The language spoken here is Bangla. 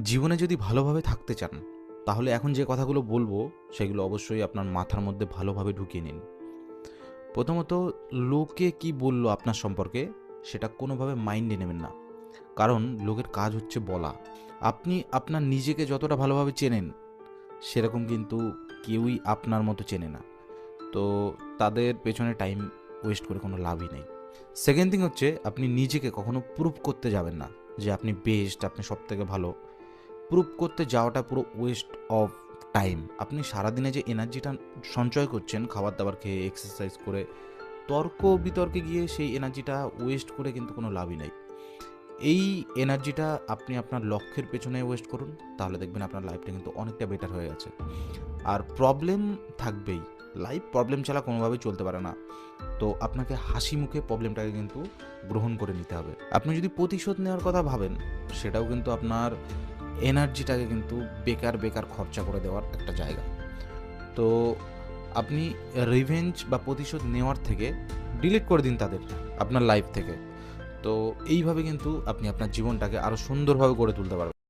জীবনে যদি ভালোভাবে থাকতে চান, তাহলে এখন যে কথাগুলো বলবো সেগুলো অবশ্যই আপনার মাথার মধ্যে ভালোভাবে ঢুকিয়ে নিন। প্রথমত, লোকে কি বলল আপনার সম্পর্কে সেটা কোনোভাবে মাইন্ডে নেবেন না। কারণ লোকের কাজ হচ্ছে বলা। আপনি আপনার নিজেকে যতটা ভালোভাবে চেনেন, সেরকম কিন্তু কেউই আপনার মতো চেনে না। তো তাদের পেছনে টাইম ওয়েস্ট করে কোনো লাভই নেই। সেকেন্ড থিং হচ্ছে, আপনি নিজেকে কখনো প্রুভ করতে যাবেন না যে আপনি বেস্ট, আপনি সবথেকে ভালো। প্রুভ করতে যাওয়াটা পুরো ওয়েস্ট অফ টাইম। আপনি সারাদিনে যে এনার্জিটা সঞ্চয় করছেন খাবার দাবার খেয়ে, এক্সারসাইজ করে, তর্ক বিতর্কে গিয়ে সেই এনার্জিটা ওয়েস্ট করে কিন্তু কোনো লাভই নাই। এই এনার্জিটা আপনি আপনার লক্ষ্যের পেছনে ওয়েস্ট করুন, তাহলে দেখবেন আপনার লাইফটা কিন্তু অনেকটা বেটার হয়ে গেছে। আর প্রবলেম থাকবেই, লাইফ প্রবলেম ছাড়া কোনোভাবেই চলতে পারে না। তো আপনাকে হাসি মুখে প্রবলেমটাকে কিন্তু গ্রহণ করে নিতে হবে। আপনি যদি প্রতিশোধ নেওয়ার কথা ভাবেন, সেটাও কিন্তু আপনার এনার্জিটাকে কিন্তু বেকার বেকার খরচা করে দেওয়ার একটা জায়গা। তো আপনি রিভেঞ্জ বা প্রতিশোধ নেওয়ার থেকে ডিলিট করে দিন তাদের আপনার লাইফ থেকে। তো এইভাবে কিন্তু আপনি আপনার জীবনটাকে আরও সুন্দরভাবে গড়ে তুলতে পারবেন।